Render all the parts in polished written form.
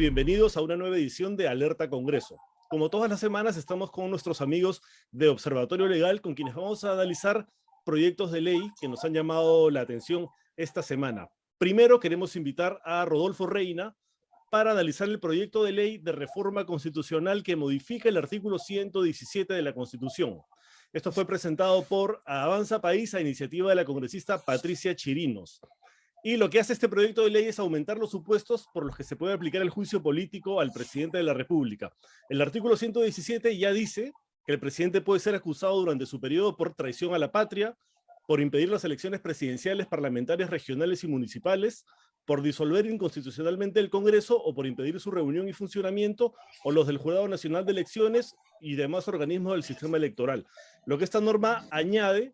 bienvenidos a una nueva edición de Alerta Congreso. Como todas las semanas estamos con nuestros amigos de Observatorio Legal, con quienes vamos a analizar proyectos de ley que nos han llamado la atención esta semana. Primero queremos invitar a Rodolfo Reina para analizar el proyecto de ley de reforma constitucional que modifica el artículo 117 de la Constitución. Esto fue presentado por Avanza País a iniciativa de la congresista Patricia Chirinos. Y lo que hace este proyecto de ley es aumentar los supuestos por los que se puede aplicar el juicio político al presidente de la República. El artículo 117 ya dice que el presidente puede ser acusado durante su periodo por traición a la patria, por impedir las elecciones presidenciales, parlamentarias, regionales y municipales, por disolver inconstitucionalmente el Congreso o por impedir su reunión y funcionamiento, o los del Jurado Nacional de Elecciones y demás organismos del sistema electoral. Lo que esta norma añade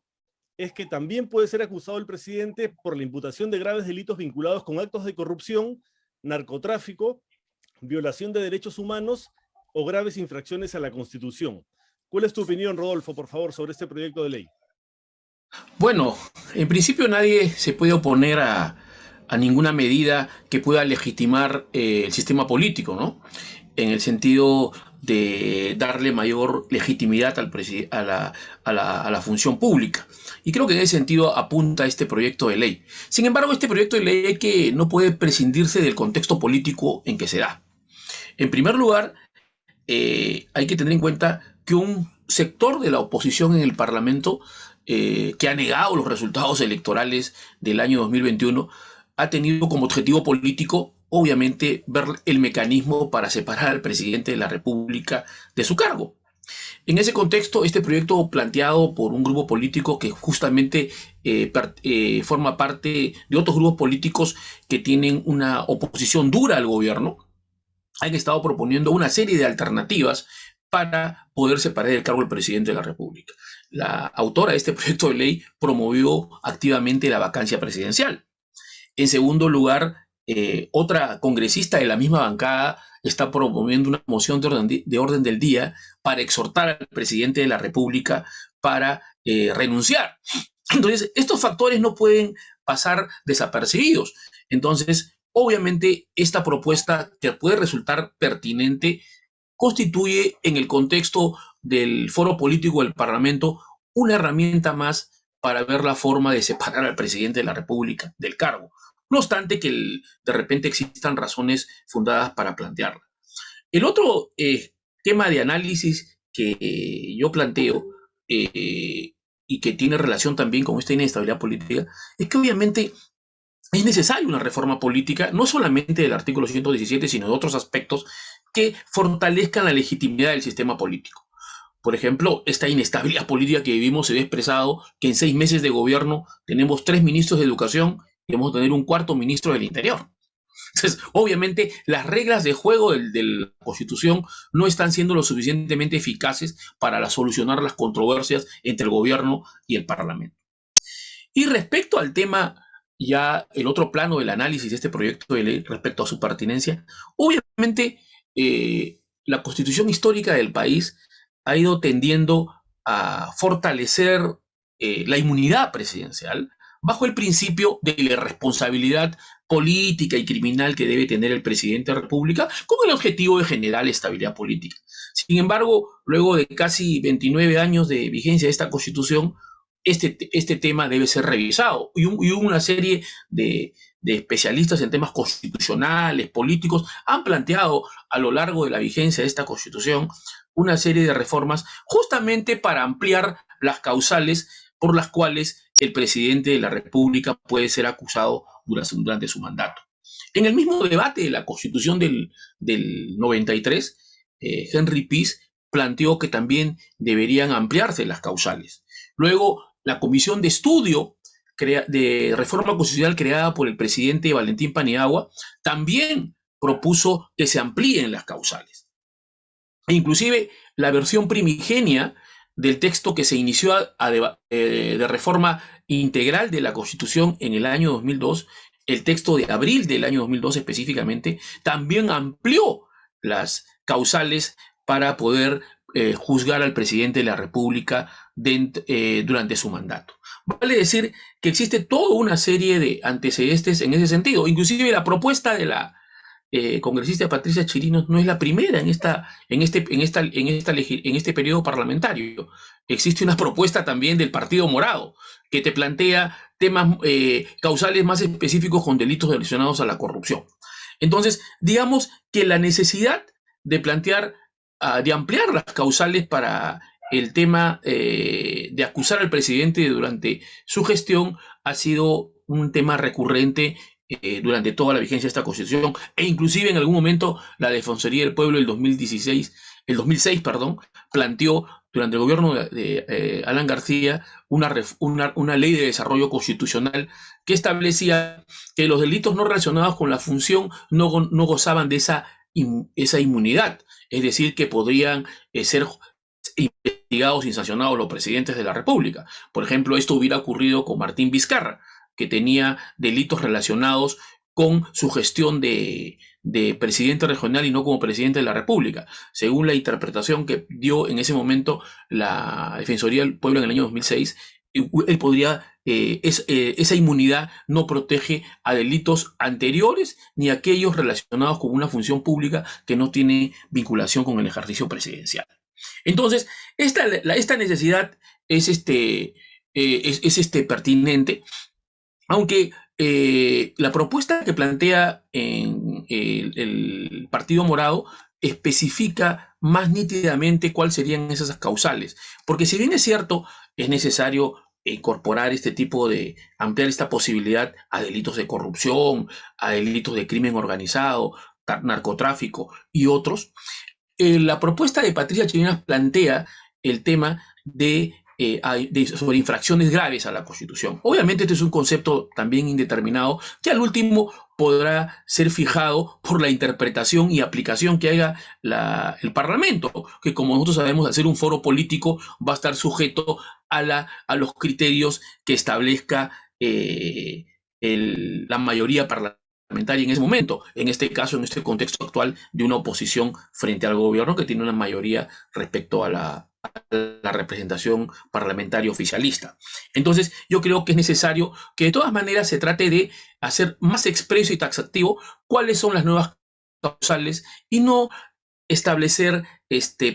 es que también puede ser acusado el presidente por la imputación de graves delitos vinculados con actos de corrupción, narcotráfico, violación de derechos humanos o graves infracciones a la Constitución. ¿Cuál es tu opinión, Rodolfo, por favor, sobre este proyecto de ley? Bueno, en principio nadie se puede oponer a ninguna medida que pueda legitimar el sistema político, ¿no? En el sentido de darle mayor legitimidad a la función pública. Y creo que en ese sentido apunta este proyecto de ley. Sin embargo, este proyecto de ley no puede prescindirse del contexto político en que se da. En primer lugar, hay que tener en cuenta que un sector de la oposición en el Parlamento que ha negado los resultados electorales del año 2021 ha tenido como objetivo político, obviamente, ver el mecanismo para separar al presidente de la República de su cargo. En ese contexto, este proyecto planteado por un grupo político que justamente forma parte de otros grupos políticos que tienen una oposición dura al gobierno, han estado proponiendo una serie de alternativas para poder separar del cargo al presidente de la República. La autora de este proyecto de ley promovió activamente la vacancia presidencial. En segundo lugar, otra congresista de la misma bancada está promoviendo una moción de orden del día para exhortar al presidente de la República para renunciar. Entonces, estos factores no pueden pasar desapercibidos. Entonces, obviamente, esta propuesta que puede resultar pertinente constituye en el contexto del foro político del Parlamento una herramienta más para ver la forma de separar al presidente de la República del cargo. No obstante que de repente existan razones fundadas para plantearla. El otro tema de análisis que yo planteo y que tiene relación también con esta inestabilidad política es que obviamente es necesaria una reforma política, no solamente del artículo 117, sino de otros aspectos que fortalezcan la legitimidad del sistema político. Por ejemplo, esta inestabilidad política que vivimos se ve expresado que en 6 meses de gobierno tenemos 3 ministros de educación y vamos a tener un 4º ministro del Interior. Entonces, obviamente, las reglas de juego de la Constitución no están siendo lo suficientemente eficaces para solucionar las controversias entre el gobierno y el Parlamento. Y respecto al tema, ya el otro plano del análisis de este proyecto de ley respecto a su pertinencia, obviamente la Constitución histórica del país ha ido tendiendo a fortalecer la inmunidad presidencial bajo el principio de la responsabilidad política y criminal que debe tener el presidente de la República con el objetivo de generar estabilidad política. Sin embargo, luego de casi 29 años de vigencia de esta Constitución, este tema debe ser revisado. Y hubo una serie de especialistas en temas constitucionales, políticos, han planteado a lo largo de la vigencia de esta Constitución una serie de reformas justamente para ampliar las causales por las cuales el presidente de la República puede ser acusado durante su mandato. En el mismo debate de la Constitución del 93, Henry Pease planteó que también deberían ampliarse las causales. Luego, la Comisión de Estudio de Reforma Constitucional creada por el presidente Valentín Paniagua también propuso que se amplíen las causales. E inclusive, la versión primigenia del texto que se inició de reforma integral de la Constitución en el año 2002, el texto de abril del año 2002 específicamente, también amplió las causales para poder juzgar al presidente de la República durante su mandato. Vale decir que existe toda una serie de antecedentes en ese sentido. Inclusive la propuesta de la congresista Patricia Chirinos no es la primera en este periodo parlamentario. Existe una propuesta también del Partido Morado que te plantea temas causales más específicos con delitos relacionados a la corrupción. Entonces, digamos que la necesidad de plantear, de ampliar las causales para el tema de acusar al presidente durante su gestión ha sido un tema recurrente durante toda la vigencia de esta Constitución, e inclusive en algún momento la Defensoría del Pueblo el 2006, perdón, planteó durante el gobierno de Alan García una ley de desarrollo constitucional que establecía que los delitos no relacionados con la función no gozaban de esa inmunidad, es decir, que podrían ser investigados y sancionados los presidentes de la República. Por ejemplo, esto hubiera ocurrido con Martín Vizcarra, que tenía delitos relacionados con su gestión de presidente regional y no como presidente de la República, según la interpretación que dio en ese momento la Defensoría del Pueblo en el año 2006. Él podría, esa inmunidad no protege a delitos anteriores ni a aquellos relacionados con una función pública que no tiene vinculación con el ejercicio presidencial. Entonces, esta necesidad es pertinente, aunque la propuesta que plantea en el Partido Morado especifica más nítidamente cuáles serían esas causales. Porque si bien es cierto, es necesario incorporar ampliar esta posibilidad a delitos de corrupción, a delitos de crimen organizado, narcotráfico y otros, la propuesta de Patricia Chirinos plantea el tema sobre infracciones graves a la Constitución. Obviamente este es un concepto también indeterminado que al último podrá ser fijado por la interpretación y aplicación que haga el Parlamento, que como nosotros sabemos, al ser un foro político, va a estar sujeto a los criterios que establezca la mayoría parlamentaria en ese momento, en este caso, en este contexto actual de una oposición frente al gobierno que tiene una mayoría respecto a la representación parlamentaria oficialista. Entonces, yo creo que es necesario que de todas maneras se trate de hacer más expreso y taxativo cuáles son las nuevas causales y no establecer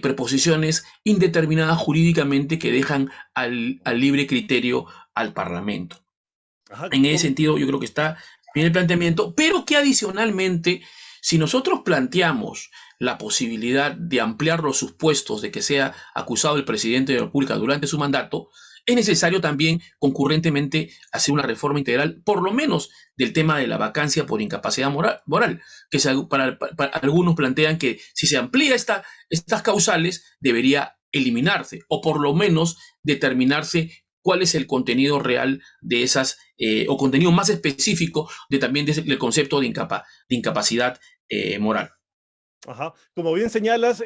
preposiciones indeterminadas jurídicamente que dejan al libre criterio al Parlamento. Ajá, En ese sentido, yo creo que está bien el planteamiento, pero que adicionalmente, si nosotros planteamos la posibilidad de ampliar los supuestos de que sea acusado el presidente de la República durante su mandato, es necesario también concurrentemente hacer una reforma integral, por lo menos del tema de la vacancia por incapacidad moral, que para algunos plantean que si se amplía estas causales debería eliminarse, o por lo menos determinarse cuál es el contenido real de esas, o contenido más específico también del concepto de incapacidad moral. Ajá. Como bien señalas,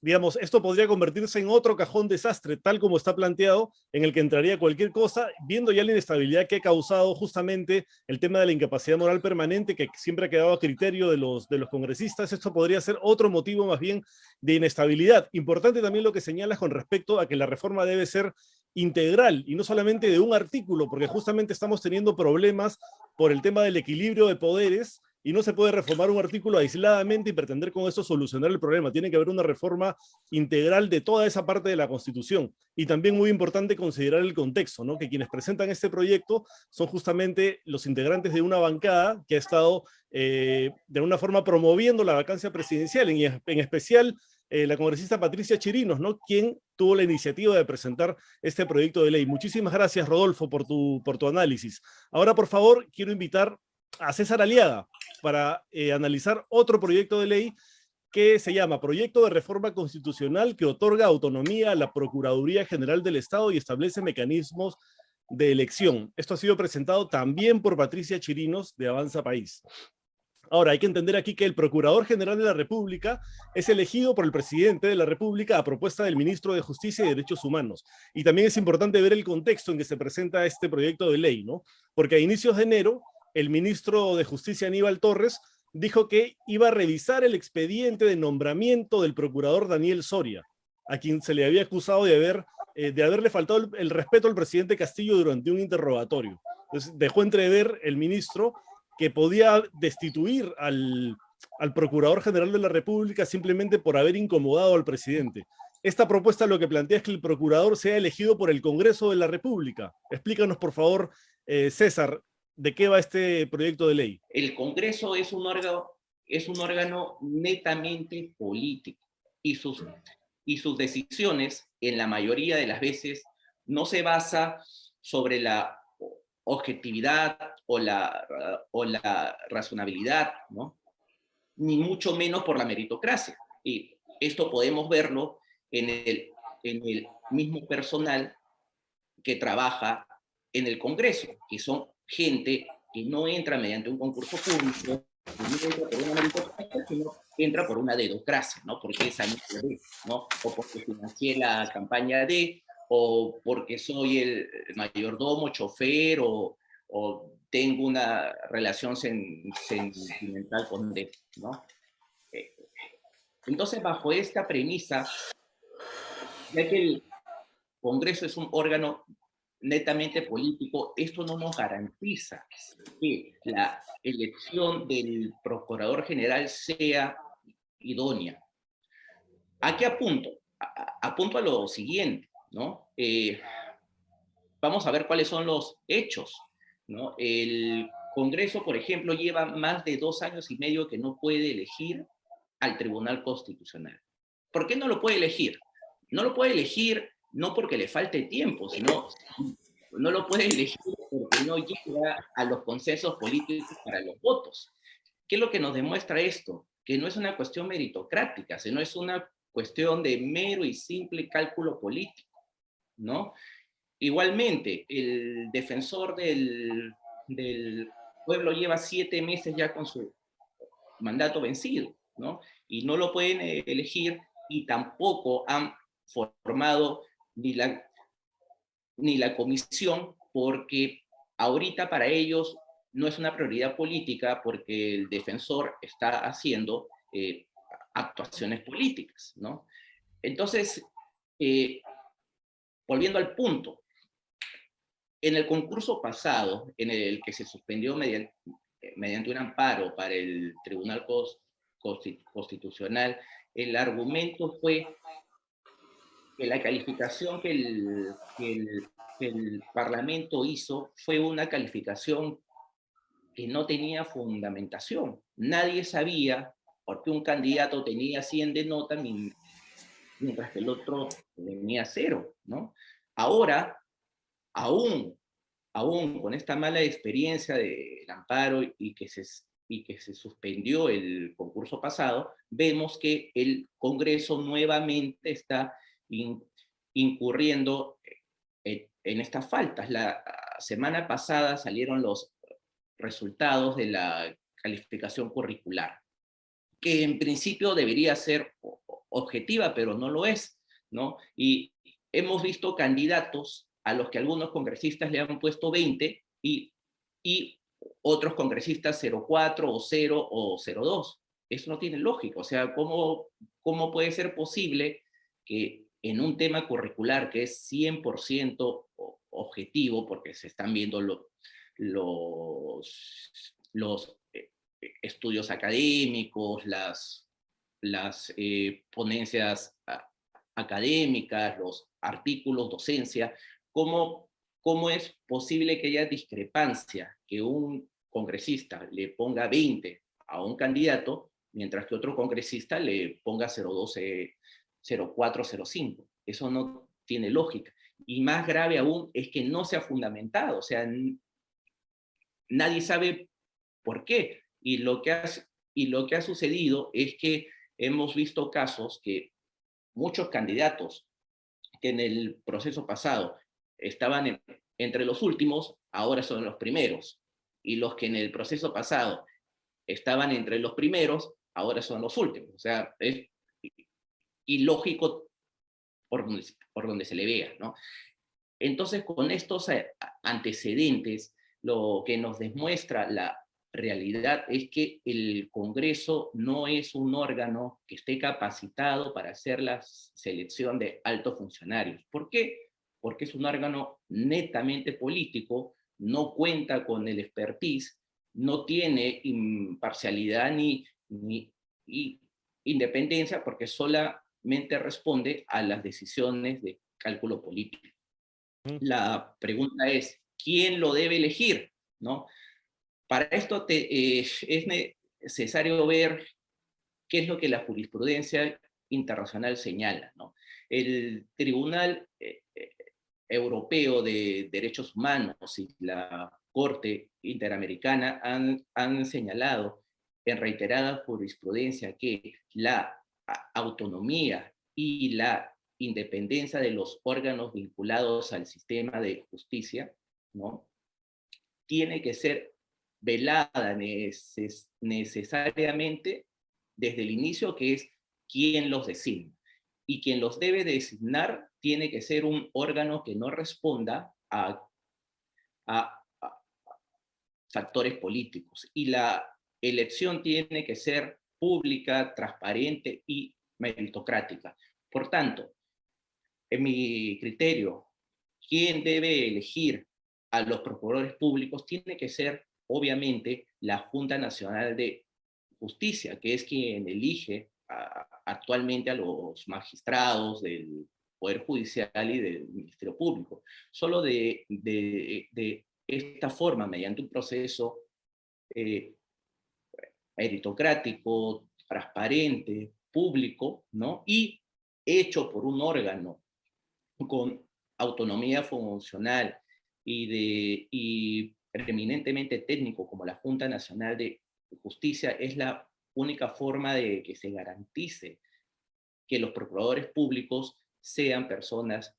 digamos, esto podría convertirse en otro cajón desastre, tal como está planteado, en el que entraría cualquier cosa, viendo ya la inestabilidad que ha causado justamente el tema de la incapacidad moral permanente, que siempre ha quedado a criterio de los congresistas. Esto podría ser otro motivo más bien de inestabilidad. Importante también lo que señalas con respecto a que la reforma debe ser integral y no solamente de un artículo, porque justamente estamos teniendo problemas por el tema del equilibrio de poderes, y no se puede reformar un artículo aisladamente y pretender con eso solucionar el problema. Tiene que haber una reforma integral de toda esa parte de la Constitución. Y también muy importante considerar el contexto, ¿no? Que quienes presentan este proyecto son justamente los integrantes de una bancada que ha estado de una forma promoviendo la vacancia presidencial, en especial la congresista Patricia Chirinos, ¿no? Quien tuvo la iniciativa de presentar este proyecto de ley. Muchísimas gracias, Rodolfo, por tu análisis. Ahora, por favor, quiero invitar a César Aliaga para analizar otro proyecto de ley que se llama Proyecto de Reforma Constitucional que otorga autonomía a la Procuraduría General del Estado y establece mecanismos de elección. Esto ha sido presentado también por Patricia Chirinos de Avanza País. Ahora, hay que entender aquí que el Procurador General de la República es elegido por el Presidente de la República a propuesta del Ministro de Justicia y Derechos Humanos. Y también es importante ver el contexto en que se presenta este proyecto de ley, ¿no? Porque a inicios de enero, el Ministro de Justicia, Aníbal Torres, dijo que iba a revisar el expediente de nombramiento del Procurador Daniel Soria, a quien se le había acusado de haberle faltado el respeto al presidente Castillo durante un interrogatorio. Entonces, dejó entrever el ministro que podía destituir al Procurador General de la República simplemente por haber incomodado al presidente. Esta propuesta lo que plantea es que el procurador sea elegido por el Congreso de la República. Explícanos, por favor, César, ¿de qué va este proyecto de ley? El Congreso es un órgano netamente político y sus decisiones, en la mayoría de las veces, no se basa sobre la objetividad o la razonabilidad, ¿no? Ni mucho menos por la meritocracia. Y esto podemos verlo en el mismo personal que trabaja en el Congreso, que son gente que no entra mediante un concurso público, que no entra por una meritocracia, sino entra por una dedocracia, ¿no? Porque es amigo de, ¿no? O porque financié la campaña de, o porque soy el mayordomo, chofer, o tengo una relación sentimental con él, ¿no? Entonces, bajo esta premisa, ya que el Congreso es un órgano netamente político, esto no nos garantiza que la elección del Procurador General sea idónea. ¿A qué apunto? Apunto a lo siguiente, ¿no? Vamos a ver cuáles son los hechos, ¿no? El Congreso, por ejemplo, lleva más de 2 años y medio que no puede elegir al Tribunal Constitucional. ¿Por qué no lo puede elegir? No lo puede elegir no porque le falte tiempo, sino no lo puede elegir porque no llega a los consensos políticos para los votos. ¿Qué es lo que nos demuestra esto? Que no es una cuestión meritocrática, sino es una cuestión de mero y simple cálculo político, ¿no? Igualmente, el defensor del pueblo lleva 7 meses ya con su mandato vencido, ¿no? Y no lo pueden elegir y tampoco han formado ni la comisión porque ahorita para ellos no es una prioridad política porque el defensor está haciendo actuaciones políticas, ¿no? Entonces, volviendo al punto, en el concurso pasado, en el que se suspendió mediante un amparo para el Tribunal Constitucional, el argumento fue que la calificación que el Parlamento hizo fue una calificación que no tenía fundamentación. Nadie sabía por qué un candidato tenía 100 de nota mientras que el otro tenía 0, ¿no? Ahora, aún con esta mala experiencia del amparo y que se suspendió el concurso pasado, vemos que el Congreso nuevamente está incurriendo en estas faltas. La semana pasada salieron los resultados de la calificación curricular, que en principio debería ser objetiva, pero no lo es, ¿no? Y hemos visto candidatos a los que algunos congresistas le han puesto 20 y otros congresistas 0,4 o 0 o 0,2. Eso no tiene lógica. O sea, ¿cómo puede ser posible que en un tema curricular que es 100% objetivo, porque se están viendo los estudios académicos, las ponencias académicas, los artículos, docencia, ¿cómo es posible que haya discrepancia, que un congresista le ponga 20 a un candidato, mientras que otro congresista le ponga 0,12, 0,4, 0,5? Eso no tiene lógica. Y más grave aún es que no se ha fundamentado, o sea, nadie sabe por qué. Y lo que ha sucedido es que hemos visto casos que muchos candidatos que en el proceso pasado estaban entre los últimos, ahora son los primeros. Y los que en el proceso pasado estaban entre los primeros, ahora son los últimos. O sea, es ilógico por donde se le vea, ¿no? Entonces, con estos antecedentes, lo que nos demuestra la realidad es que el Congreso no es un órgano que esté capacitado para hacer la selección de altos funcionarios. ¿Por qué? Porque es un órgano netamente político, no cuenta con el expertise no tiene imparcialidad ni independencia, porque solamente responde a las decisiones de cálculo político. La pregunta es, ¿quién lo debe elegir? ¿No? Para esto es necesario ver qué es lo que la jurisprudencia internacional señala, ¿no? El Tribunal Europeo de Derechos Humanos y la Corte Interamericana han señalado en reiterada jurisprudencia que la autonomía y la independencia de los órganos vinculados al sistema de justicia, ¿no?, tiene que ser velada necesariamente desde el inicio, que es quién los designa. Y quien los debe designar tiene que ser un órgano que no responda a factores políticos. Y la elección tiene que ser pública, transparente y meritocrática. Por tanto, en mi criterio, quien debe elegir a los procuradores públicos tiene que ser, obviamente, la Junta Nacional de Justicia, que es quien elige actualmente a los magistrados del Poder Judicial y del Ministerio Público. Solo de esta forma, mediante un proceso meritocrático, transparente, público, ¿no?, y hecho por un órgano con autonomía funcional y eminentemente técnico como la Junta Nacional de Justicia, es la única forma de que se garantice que los procuradores públicos sean personas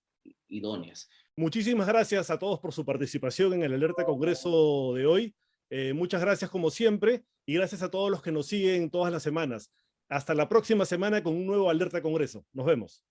idóneas. Muchísimas gracias a todos por su participación en el Alerta Congreso de hoy. Muchas gracias como siempre y gracias a todos los que nos siguen todas las semanas. Hasta la próxima semana con un nuevo Alerta Congreso. Nos vemos.